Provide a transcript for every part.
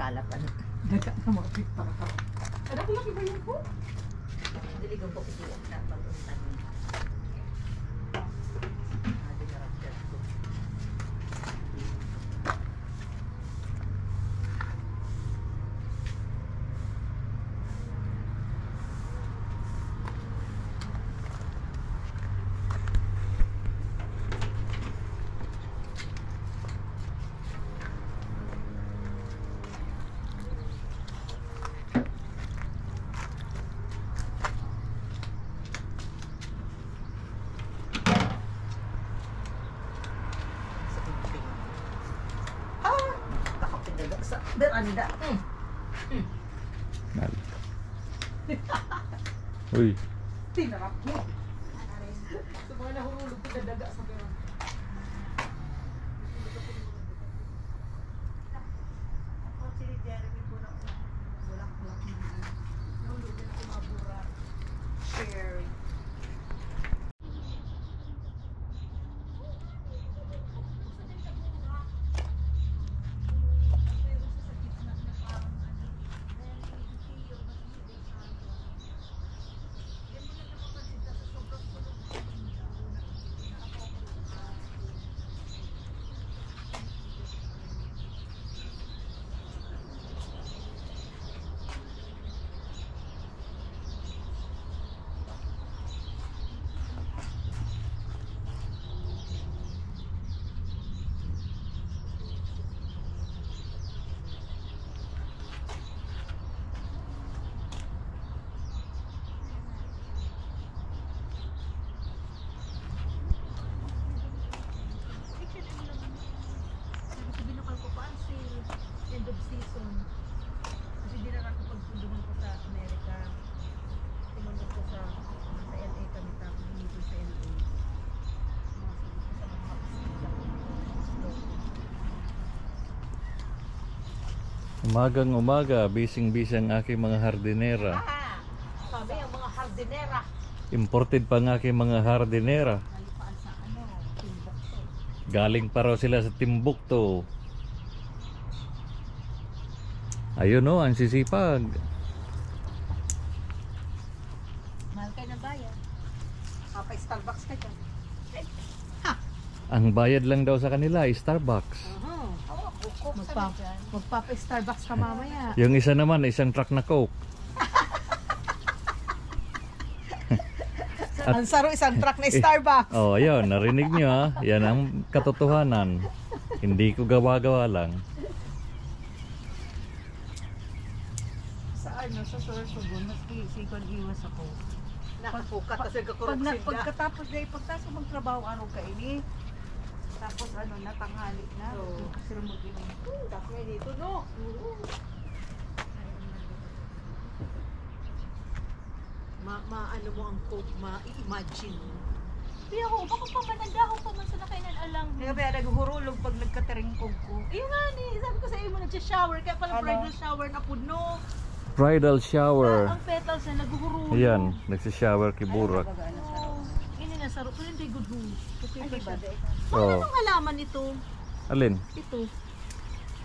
kalat ano. Dagat ka makapit para ka. Ada ko lagi ba yun po? Diligang ko kasi na pag-untan. Beranda. Uy. Tinarap mo. Sa mga nahulog ko na daga sa beranda. Ako si Jeremy po na bulak-bulak na. Nahulog na ako mabura. Sherry. End of season. Kasi di na ako pagtulungan ko sa Amerika. Tinulungan ko sa LA kami tapos dito sa LA. Umagang umaga, bising-bising ang aking mga hardinera. Kami ang mga hardinera. Imported pa ang aking mga hardinera. Nalipaan sa ano, Timbuktu. Galing pa raw sila sa Timbuktu. Ayun o, ang sisipag. Mahal kayo ng bayan. Papa-Starbucks ka dyan. Ang bayad lang daw sa kanila ay Starbucks. Magpapa-Starbucks ka mamaya. Yung isa naman, isang truck na Coke. Ang saro isang truck na Starbucks. Oh, ayun, narinig nyo ha. Yan ang katotohanan. Hindi ko gawa-gawa lang. Sa ano, sa Sorsogon, maski sikon iwas ako. Nakapukat kasi Pagkatapos na ipagtaso magtrabaho araw ka ini. Tapos ano, natanghali na. Oo. Kasi mag-inom. Tapos nga dito, no? Ano mo ang coke, ma-imagine. Di ako, baka pa managaw pa man sa nakainan alang. Hindi ka ba naghurulog pag nagkateringkog ko? Ayun nga ni, sabi ko sa iyo mo nagsha-shower, kaya pala Ano? bridal shower na puno. Bridal shower. Ang petals na naghuhurulog. Ayan, nagsishower kiburak. Oh, ini na saro, pero hindi good news. Okay pa siya. Oh. Anong halaman ito? Alin? Ito,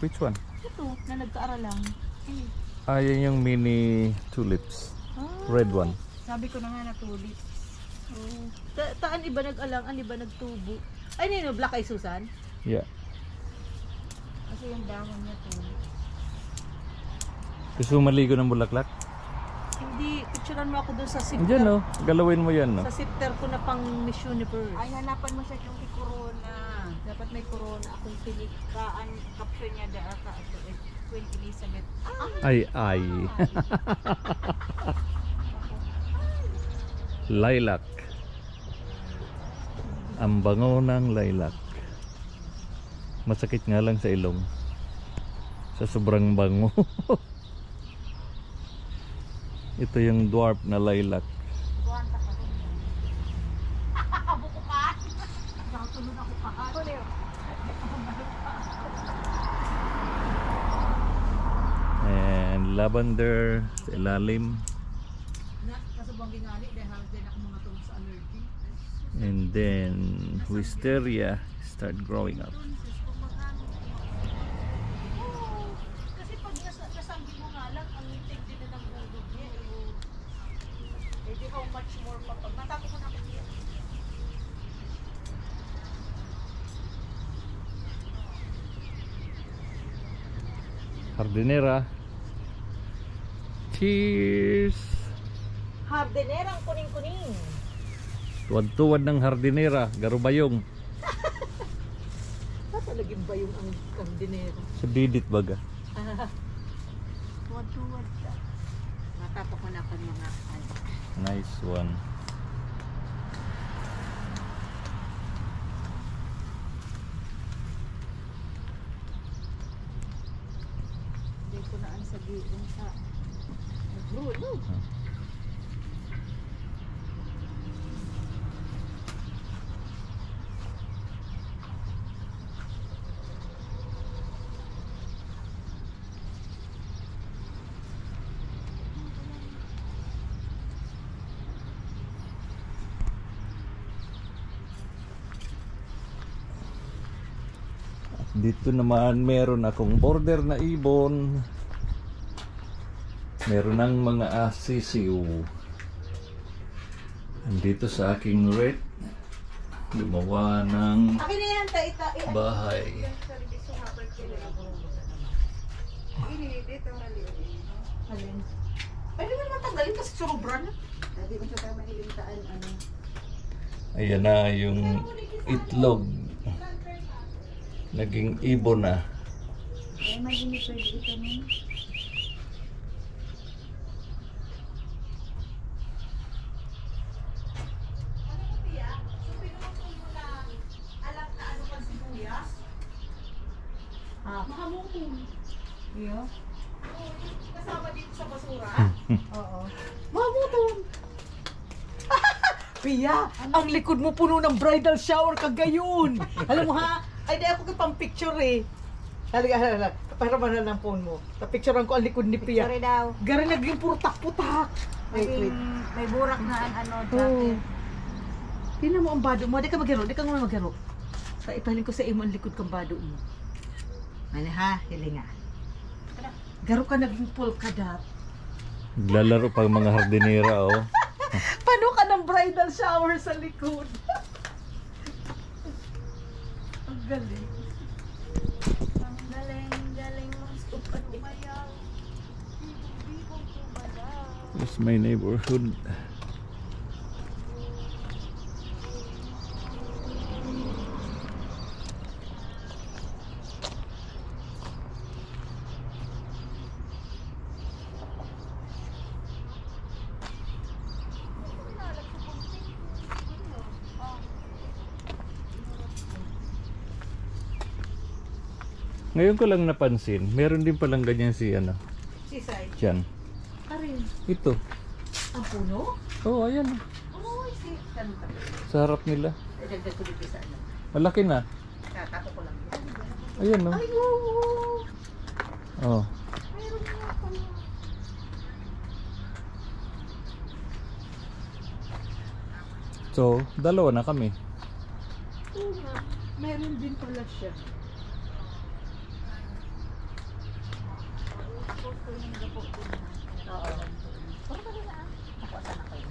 Which one? ito, na nagkaaralang. Ayan yung mini tulips. Ah, Red one. Sabi ko na nga natuli. oh. Taan iba nag-alang, an iba nagtubo. Ay, nino, black eye Susan? Yeah. Kasi yung dahon niya tuli. Gusto mo maligo ng bulaklak? Hindi, picturean mo ako dun sa sifter. Diyan no, galawin mo yan no. Sa sifter ko na pang Miss Universe. Ay, hanapan mo siya yung corona. Dapat may corona. Akong pinikaan, caption niya daar ka. Queen Elizabeth. Ay. Lilac. Ang bango ng lilac. Masakit nga lang sa ilong. Sa sobrang bango. Ito yung dwarf na lilac. Buko ka! Nakatulog ako pa. And lavender sa ilalim. Kasabang gingali dahil halos din ako mga tulog sa allergy. And then wisteria start growing up. Kasi pag nasa how much more pa pa. Matapos ko na ako yan. Hardinera. Cheers! Hardenerang kuning-kuning. Tuwad-tuwad ng hardinera, garubayong. Tatalagin ba yung ang hardenera? Sa didit baga. Tuwad-tuwad ka. Matapos ko na ako mga ano. Nice one. Hindi ko na ang sabihin sa nagrulo. Dito naman meron akong border na ibon. Meron ng mga asisiw. Andito sa aking red. Gumawa ng Akin na yan, ta. bahay. Alin? Pwede mo naman tanggalin kasi sobra na. Sabi ko sa tama ilimtaan, ano. Ayan na yung itlog. Naging ibon na. Ay, may pwede ito mo. Mahamukong. Iyo? Kasama dito sa basura. Oo. Mahamukong. Pia, ang likod mo puno ng bridal shower kagayon. Alam mo ha? Ay, di ako pang picture eh. Halika. Para ba na ng phone mo? Tapicturean ko ang likod ni Pia. Sorry daw. Gara naging putak-putak. Wait. May burak na ang ano, Oh. jacket. Tingnan mo ang bado mo. Di ka maghiro. Di ka nga maghiro. Sa ipaling ko sa imo ang likod kang bado mo. Ano ha? Hilinga. Garo ka naging polka dot. Naglalaro pang mga hardinera, oh. Paano ka ng bridal shower sa likod? Ang galing. Ang galing mo. Umayaw. This is my neighborhood. Ngayon ko lang napansin, meron din palang ganyan si ano, Sisay. dyan. Arin. Ito. Ang puno? Oh, ayan. Oh, si. Ganun ka. Sa harap nila. Dagdag ko dito sa ano. Malaki na. Katato ko lang. Ayan, no. Ay, oo. Oh. Mayroon nga pala. So, dalawa na kami. Oo nga. Meron din pala siya. Oo. Para ba na ah? Ako, asan ako yun?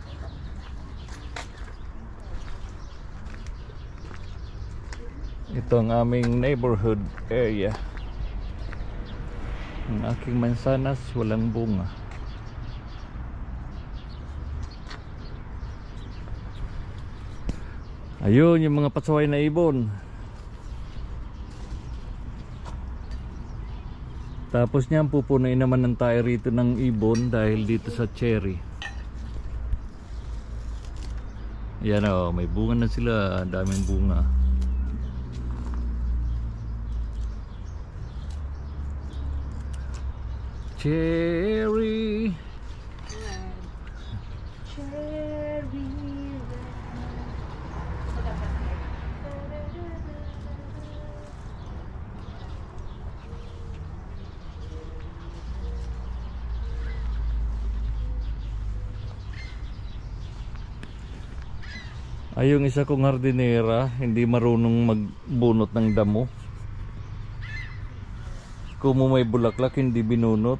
Ito ang aming neighborhood area. Ang aking mansanas walang bunga. Ayun yung mga patsuway na ibon. Tapos niyan pupunuin naman ng tayo rito ng ibon dahil dito sa cherry. Yan o, may bunga na sila, daming bunga. Cherry. Cherry Ay, yung isa kong hardinera, hindi marunong magbunot ng damo. Kung may bulaklak, hindi binunot.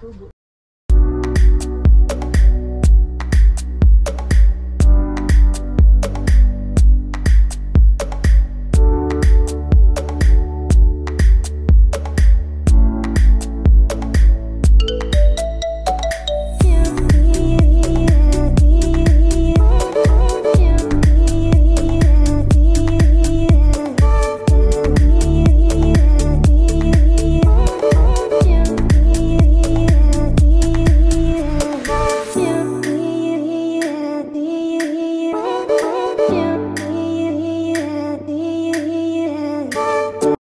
tubo.